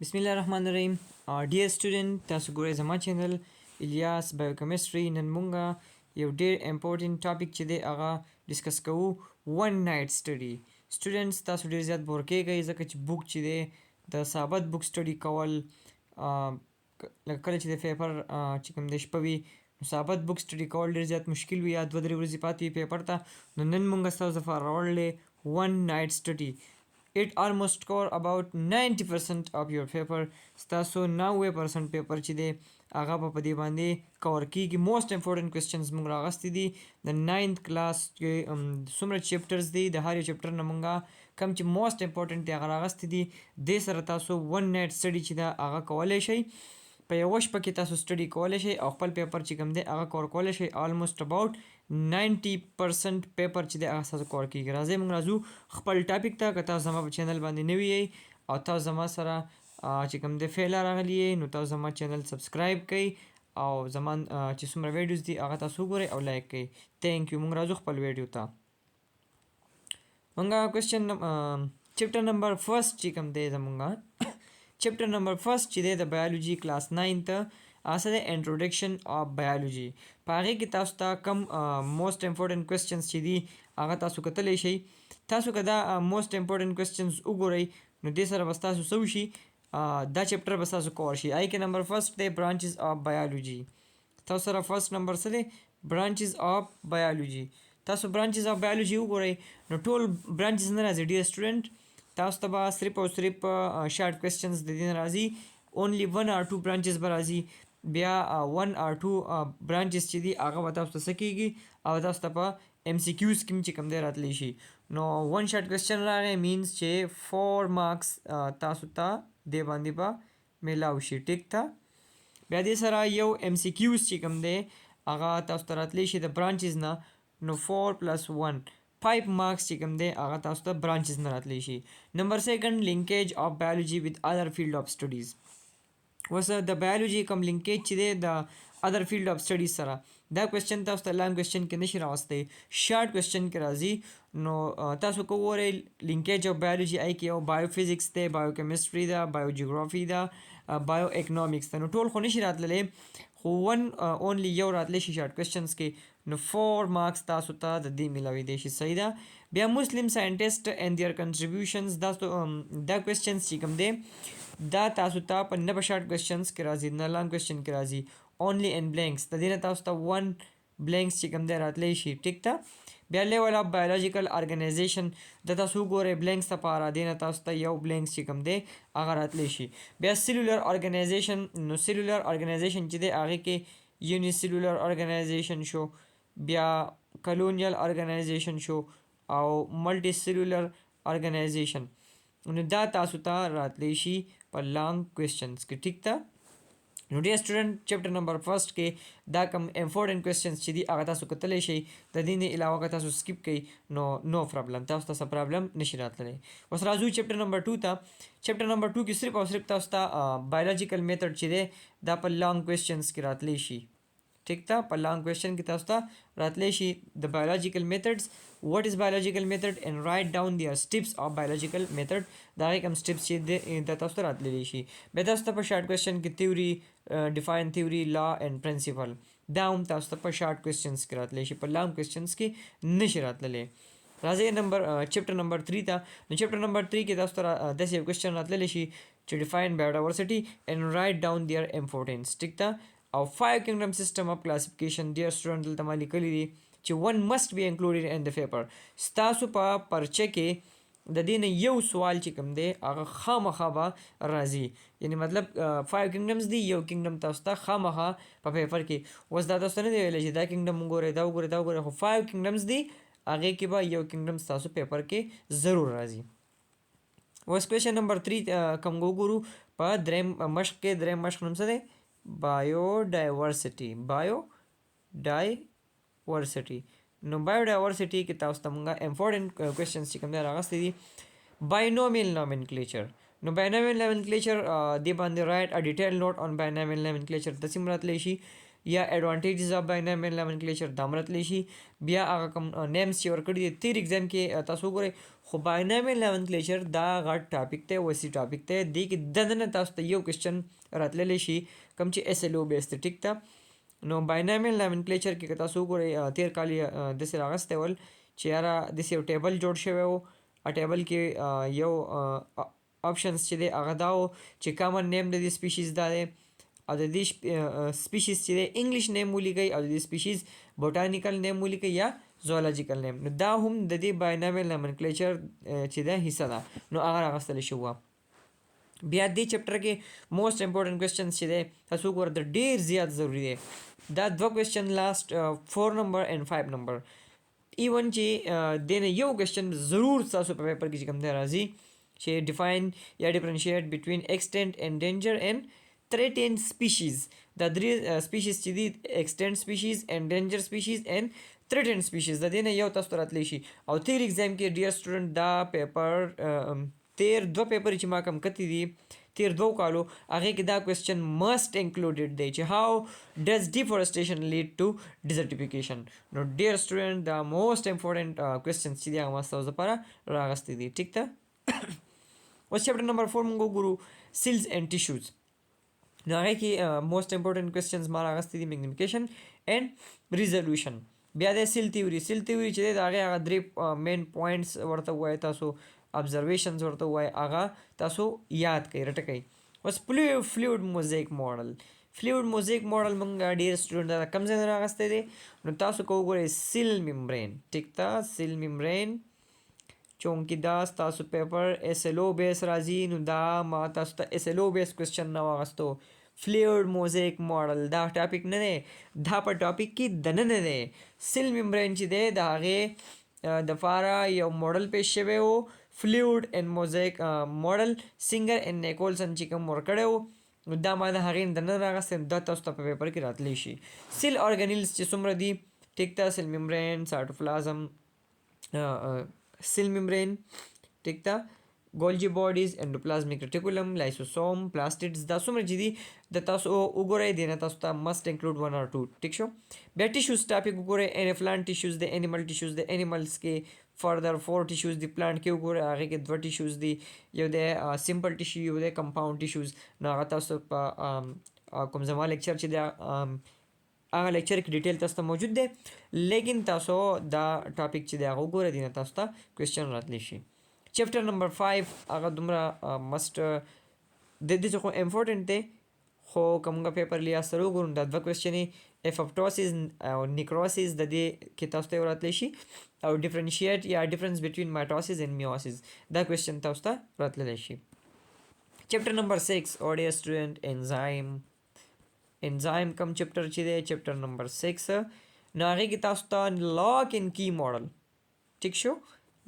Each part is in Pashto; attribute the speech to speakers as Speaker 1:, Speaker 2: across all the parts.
Speaker 1: बिस्मिल्लाहिर्रहमानिर्रहीम dear student تاسو ګورئ زما چینل الیاس بایوکیمستري. نن مونږه یو ډیر امپورټنت ټاپک چې دی هغه ډسکس کوو، ون نایټ سټډي. سټوډنټس تاسو ډیر زیات بور کیږئ ځکه چې بوک چې دی د ثابت بوک سټډي کول لکه کله چې د پیپر چې کوم دی شپه وي نو ثابت بوک سټډي کول ډیر زیات مشکل وي یا 2-3 ورځې پاتې وي پیپر ته. نو نن مونږه ستاسو لپاره راوړلې ون نایټ سټډي. It almost cover about 90% of your paper. ستاسو 90% پیپر چې دی هغه په دې باندې کور کیږي. موست امپورټنت کوېسچنز موږ راغستې دي د 9th کلاس کې څومره چپټرز دي د هر یو چپټر نه موږ کم چې موست امپورټنت دی هغه راغستې دي. دې سره تاسو ون نایټ سټډي چې ده هغه کولی شئ. په یوه شپه کې تاسو سټډي کولی شئ او خپل پیپر چې کوم دی هغه کور کولی شئ. آلموسټ اباوټ 90% پیپر چې دی هغه ستاسو کور کیږي. راځئ موږ راځو خپل ټاپک ته. که تاسو زما په چینل باندې نوي یئ او تاسو زما سره چې کوم دی فعلا راغلي یئ نو تاسو زما چینل سبسکرایب کړئ او زما چې څومره ویډیوز دي هغه تاسو وګورئ او لایک کړئ. تھینک یو. موږ راځو خپل ویډیو ته. موږ کوېسچن چپټر نمبر فرست چې کوم دی زموږ چپټر نمبر فرست چې دی د بایولوجي کلاس 9 ته هغه څه دی انټروډکشن اف بایولوجي. په هغې کې تاسو ته کم موست امپورټنټ کوېسچنز چې دي هغه تاسو کتلی شئ. تاسو که دا موست امپورټنټ کوېسچنز وګورئ نو دې سره به ستاسو څه وشي دا چپټر به ستاسو کور شي. آی کې نمبر فرست دی برانچز اف بایولوجي. تاسو سره فرست نمبر څه دی برانچز اف بایولوجي. تاسو برانچز اف بایولوجي وګورئ نو ټول برانچز نه راځي ډیر سټوډنټ. تاسو ته به صرف او صرف شارټ کوېسچنز د دې نه راځي. اونلی 1 or 2 برانچز به راځي. بیا 1 or 2 برانچز چې دي هغه به تاسو ته څه کیږي او تاسو ته په ایم سی کیوز کې چې کوم دی راتلی شي. نو 1 شارټ کوېسچن راغی مینس چې 4 مارکس تاسو ته دې باندې به میلاو شي. ټیک ته. بیا دې سره یو ایم سی کیوز چې کوم دی هغه تاسو ته راتلی شي د برانچز نه. نو 4 + 1 5 مارکس چې کوم دی هغه تاسو ته برانچز نه راتلی شي. نمبر سیکنډ لینکیج اف بایولوجي وذ ادر فیلډ اف سټډیز. اوس د بایولوجي کوم لینکیج چې دی د ادر فیلډ اف سټډیز سره دا کوېسچن تاسو ته لانګ کوېسچن کې نشي راوستی، شارټ کوېسچن کې راځي. نو تاسو که وګورئ لینکیج اف بایولوجي آی کې یو بایو فزیکس دی، بایو کیمسټري ده، بایو جیوګرافي ده، بایو اکنامکس ده. نو ټول خو نشي راتللی خو اونلی یو راتلی شي شارټ کوېسچنز کې. نو 4 مارکس تاسو ته د دې میلاویدی شي. صحیح ده. بیا مسلم ساینټسټ اینډ دیئر کنټریبیوشنز دا کوېسچنز چې کوم دی دا تاسو ته په نه په شارټ کوېسچنز کې راځي نه لانګ کوېسچن کې راځي. اونلی ان بلینکس د دې نه تاسو ته 1 بلینکس چې کوم دی راتلی شي. ټیک ته. بیا لیول اف بایولوژیکل ارګنایزیشن د تاسو وګورئ بلینکس لپاره دې نه تاسو ته یو بلینکس چې کوم دی هغه راتلی شي. بیا سیلولر ارګنایزیشن. نو سیلولر ارګنایزیشن چې دی هغې کې یونی سیلولر ارګنایزیشن شو، بیا کلونیل ارګنایزیشن شو او ملټي سیلولر ارګنایزیشن. نو دا تاسو ته راتلی شي په لانګ کوېسچنز کې. ټیک ته. نو ډیر سټوډنټ چپټر نمبر فرست کې دا کم امپورټنټ کوېسچنز چې دي هغه تاسو کتلی شئ. د دې نه علاوه که تاسو سکیپ کړئ نو پرابلم، تاسو ته څه پرابلم نشي راتلی. اوس راځو چپټر نمبر 2 ته. چپټر نمبر 2 کې صرف او صرف تاسو ته بایولوژیکل میتھډ چې دی دا په لانګ کوېسچنز کې راتلی شي. ټیک ته. په لانګ کوېسچن کې تاسو ته راتلی شي د بایولوژیکل میتھډز. واٹ از بایولوژیکل میتھډ اینڈ رائټ ډاون دیئر سټیپس اف بایولوژیکل میتھډ. د هغې کوم سټیپس چې دی دا تاسو ته راتللی شي. بیا تاسو ته په شارټ کوېسچن کې تیوري، ډیفاین تیوري، لا اینډ پرنسپل دا هم تاسو ته په شارټ کوېسچنز کې راتلی شي، په لانګ کوېسچنز کې نشي راتللی. راځئ چپټر نمبر 3 ته. نو چپټر نمبر 3 کې تاسو ته داسې یو کوېسچن راتللی شي چې ډیفاین بایوډایورسټي اینډ رائټ ډاون دیئر امپورټنس. ټیک ته. او 5 kingdom system of classification. ډیر سټوډنټ دلته ما لیکلي دي چې 1 must be included in the paper. ستاسو په پرچه کې د دې نه یو سوال چې کوم دی هغه خامخا به راځي. یعنی مطلب 5 kingdoms دي، یو کینګډم تاسو ته خامخا په پیپر کې. اوس دا تاسو ته نه دی ویلی چې دا کینګډم وګورئ دا وګورئ دا وګورئ، خو 5 kingdoms دي هغې کې به یو کینګډم ستاسو پیپر کې ضرور راځي. اوس کوېسچن نمبر 3 کوم وګورو په دریم مشق کې. دریم مشق نوم څه دی؟ بایوډایورسټي. بایوډایورسټي. نو بایوډایورسټي کې تاسو ته مونږه امپورټنټ کوېسچنز چې کوم دی راغستی دي. باینومیل نومنکلیچر. نو باینومیل نومنکلیچر دې باندې رائټ ا ډیټیل نوٹ آن باینومیل نومنکلیچر داسې هم راتلی شي. یا ایڈوانټیجز اف باینامیل نامنکلیچر دا مرتلی شي. بیا هغه کوم نیمز چې ورکړي دي تیر ایگزام کې تاسو وګورئ. خو باینامیل نامنکلیچر دا غټ ټاپک دی، وسیع ټاپک دی. دې کې دننه تاسو ته یو کوېسچن راتللی شي کوم چې اس ایل او بیس دی. ټیک ته نو باینامیل نامنکلیچر کې که تاسو وګورئ تیر کال یې داسې راغستی ول چې یاره داسې یو ټیبل جوړ شوی و. ټیبل کې یو آپشنز چې دی هغه دا و چې کامن نیم د دې سپیشیز دا دی او د دې سپیشیز چې دی انګلیش نیم ولیکئ او د دې سپیشیز بوټانیکل نیم ولیکئ یا زوالوجیکل نیم. نو دا هم د دې باینامیل نامنکلیچر چې ده حصه ده نو هغه راغستلی شوی وه. بیا دې چپټر کې موسټ امپورټنټ کوېسچنز چې دی تاسو وګوره د ډېر زیات ضروري دی. دا 2 کوېسچن لاست 4 نمبر اینډ 5 نمبر. ایون چې دې نه یو کوېسچن ضرور تاسو په پیپر کې چې کوم دی راځي چې ډیفاین یا ډیفرنشیټ بټوین ایکسټینټ انډینجر اینډ threatened species. دا درې سپیشیز چې دي ایکسټینټ سپیشیز، انډینجر سپیشیز اینډ threatened species د دې نه یو تاسو ته راتلی شي. او تیر ایگزام کې ډیر سټوډنټ دا پیپر تیر 2 پیپر چې ما کم کتی دي تیر 2 کالو هغې کې دا کوېسچن مسټ انکلوډیډ دی چې هاو ډز ډیفورسټیشن لیډ ټو ډیزرټیفیکیشن. نو ډیر سټوډنټ دا موسټ امپورټنټ کوېسچنز چې دي هغه ما ستاسو لپاره راغستی دي. ټیک ته اوس چپټر نمبر 4 موږ وګورو سیلز اینډ ټیشوز. نو هغې کې موسټ امپورټنټ کوېسچنز ما راغستی دي میګنیفیکیشن اینډ ریزولوشن. بیا د سیل تیوري چې دی د هغې هغه 3 مین پوینټس ورته ووایي، تاسو ابزرویشنز ورته ووایي، هغه تاسو یاد کړئ رټه کړئ. اوس فلویډ موزیک موډل. فلویډ موزیک موډل موږ ډېر سټوډنټ دا کوم ځای نه راغستی دی نو تاسو که وګورئ سیل ممبرین. ټیک ته سیل ممبرین چونکې دا ستاسو پیپر اس ایل او بیس راځي نو دا ما تاسو ته اس ایل او بیس کوېسچن نه واغستو. فلویډ موزیک موډل دا ټاپک نه دی، دا په ټاپک کې دننه دی. سیل ممبرین چې دی د هغې دپاره یو موډل پیش شوی و فلویډ اینډ موزیک موډل سینګر اینډ نیکولسن چې کوم ورکړی و نو دا ما د هغې نه دننه راغستی دا تاسو ته په پیپر کې راتلی شي. سیل ارګنیلز چې څومره دي ټیک ته سیل ممبرین، سایټوپلازم، سیل ممبرین، ټیک ته ګولجي باډیز، انډوپلازمیک ریټیکولم، لایسوسوم، پلاستیډز دا څومره چې دي د تاسو وګورئ دې نه تاسو ته مسټ انکلوډ 1 or 2. ټیک شو. بیا ټیشوز ټاپک وګورئ. پلانټ ټیشوز دی، انیمل ټیشوز دی. انیملز کې فردر 4 ټیشوز دي. پلانټ کې وګورئ هغې کې 2 ټیشوز دي، یو دی سمپل ټیشو، یو دی کمپاؤنډ ټیشوز. نو هغه تاسو په کوم زما لیکچر چې دی هغه لیکچر کې ډیټیل تاسو ته موجود دی، لیکن تاسو دا ټاپک چې دی هغه وګورئ دې نه تاسو ته کوېسچن راتلی شي. چپټر نمبر 5 هغه دومره مسټ د دې څه خو امپورټنټ دی خو که موږ پیپر لیاز سره وګورو دا 2 کوېسچنې اپوپټوسیس او نیکروسیس د دې کې تاسو ته راتلی شي او ډیفرنشیټ یا ډیفرنس بټوین مایټوسیس اینډ میوسیس دا کوېسچن تاسو ته راتللی شي. چپټر نمبر 6 اوډیر سټوډنټ انزایم. انزایم کم چپټر چې دی چپټر نمبر 6 نو هغې کې تاسو ته لاک اینډ کی موډل. ټیک شو.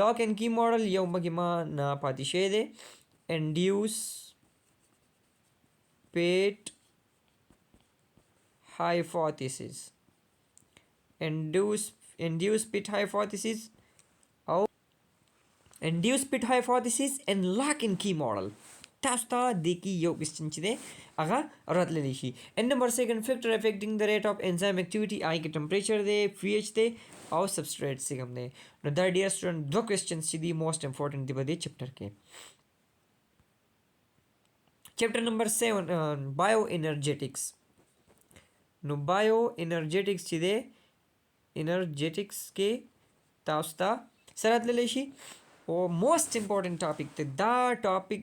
Speaker 1: لاک اینډ کی موډل یو مګې ما نه پاتې شوی دی. انډیوس پیټ hypothesis. induce pit hypothesis او induce pit hypothesis and lock and key model تاسو ته د کې یو کوېسچن چې دی هغه راتللی شي. اینډ نمبر 2 فیکټر افیکټینګ د ریټ اف انزایم اکټیویټي هغې کې ټمپریچر دی، پی ایچ دی او سبسټریټ چې کوم دی. نو دا ډیر سټوډنټ 2 کوېسچنز چې دي موسټ امپورټنټ دي په دې چپټر کې. چپټر نمبر 7 بایو انرجیټکس. نو بایو انرجیټکس چې دی انرجیټکس کې تاسو ته څه راتللی شي او موسټ امپورټنټ ټاپک دی. دا ټاپک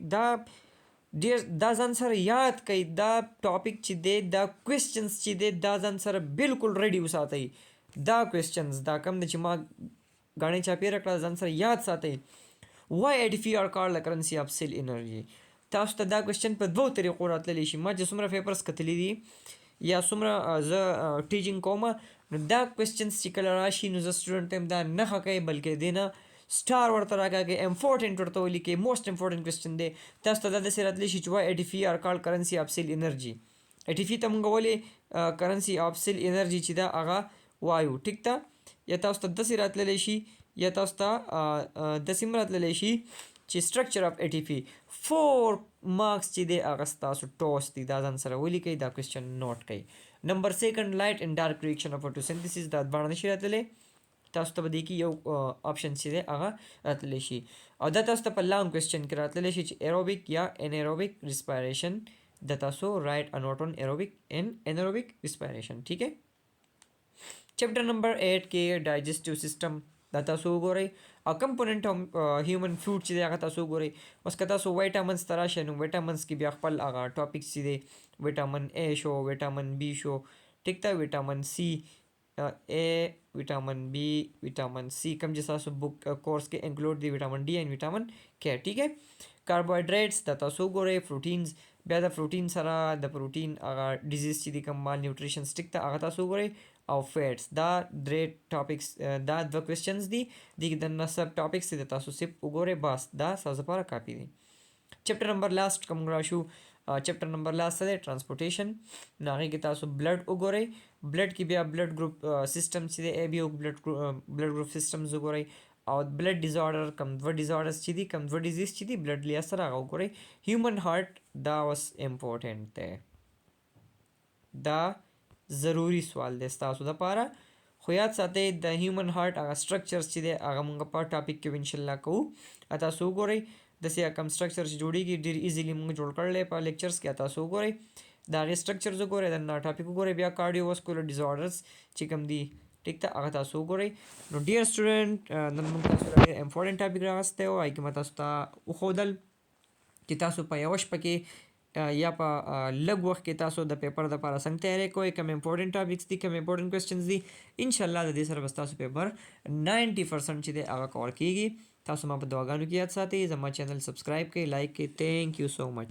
Speaker 1: ډېر دا ځان سره یاد کړئ. دا ټاپک چې دی دا کوېسچنز چې دی دا ځان سره بالکل ریډي وساتئ. دا کوېسچنز دا کوم دی چې ما ګاڼې چاپېره کړه ځان سره یاد ساتئ. واي ATP are called the currency of cell energy. تاسو ته دا کوېسچن په 2 طریقو راتللی شي. ما چې څومره پیپرز کتلی دي یا څومره زه ټیچینګ کوم نو دا کوېسچنز چې کله راشي نو زه سټوډنټ ته دا نه ښه کوئ بلکې دې نه سټار ورته راکاږئ، امپورټنټ ورته ولیکئ. موسټ امپورټنټ کوېسچن دی. تاسو ته دا داسې راتلی شي چې واي ATP are called currency of cell energy. ATP ته موږ ولې currency of cell energy چې دا هغه وایو. ټیک ته یا تاسو ته داسې راتللی شي یا تاسو ته داسې هم راتللی شي چې سټرکچر اف ATP 4 مارکس چې دی هغه ستاسو ټوس دی. دا ځان سره ولیکئ، دا کوېسچن نوټ کړئ. نمبر 2 لایټ اینډ ډارک ریاکشن اف فوټوسنتھسس دا باندې نشي راتللی تاسو ته به دی کې یو آپشن چې دی هغه راتللی شي او دا تاسو ته په لانګ کوېسچن کې راتللی شي چې ایروبیک یا انیروبیک ریسپایریشن د تاسو رائٹ ا نوٹ آن ایروبیک اینڈ انیروبیک ریسپایریشن ٹھیک ہے چیپټر نمبر 8 کې ډایجسټیو سیستم دا تاسو وګورئ او کمپوننټ هیومن فوډ چې دی هغه تاسو وګورئ اوس که تاسو وایټامنز ته راشئ نو وایټامنز کې بیا خپل هغه ټاپکس چې دی وایټامن اے شو وایټامن بی شو ټیک ده وایټامن سی اے ویٹامن بی ویٹامن سی کم چې تاسو بک کورس کې انکلوډ دی ویټامن ډي اینڈ ویټامن کے ٹھیک ہے کاربوهایډریټس دا تاسو وګورئ پروټینز بیا د پروټین سره د پروټین هغه ډیزیز چې دی کوم مال نیوټریشن سټیک ته هغه تاسو وګورئ او فیټس دا درې ټاپکس دا دوه کوېسچنز دي دغه د سب ټاپکس د تاسو صرف وګورئ بس دا تاسو لپاره کافي دي چیپټر نمبر لاست کوم راشو چیپټر نمبر لاست دی ټرانسپورټیشن نو هغې کې تاسو بلډ وګورئ بلډ کې بیا بلډ ګروپ سیسټم چې دی اے بي او بلډ ګروپ سیسټمز وګورئ او بلډ ډیزارډر کم دوه ډیزارډرز چې دي کم دوه ډیزیز چې دي بلډ لیا سره هغه وګورئ هیومن هارټ دا اوس امپورټنټ دی دا ضروری سوال دی ستاسو دپاره خو یاد ساتئ د هیومن هارټ هغه سټرکچرز چې دی هغه موږ په ټاپک کې انشاءالله کوو تاسو وګورئ داسې کم سټرکچر چې جوړیږي ډېر ایزیلی موږ جوړ کړلی په لیکچرز کې تاسو وګورئ د هغې سټرکچرز وګورئ د ټاپک وګورئ بیا کارډیو واسکولر ډیزارډرز چې کوم دي ټیک ده هغه تاسو وګورئ نو ډیر سټوډنټ نن موږ تاسو ته ډېر امپورټنټ ټاپک راغستی و هغې کې مې تاسو ته وښودل چې تاسو په یوه شپه کې یا په لږ وخت کې تاسو د پیپر دپاره څنګه تیاری کوئ کوم امپورټنټ ټاپکس دي کوم امپورټنټ کوېسچنز دي انشاءالله د دې سره به ستاسو پیپر 90% چې دی هغه کور کیږي تاسو ما په دعاګانو کې یاد ساتئ زما چینل سبسکرایب کړئ لایک کړئ تھینک یو سو مچ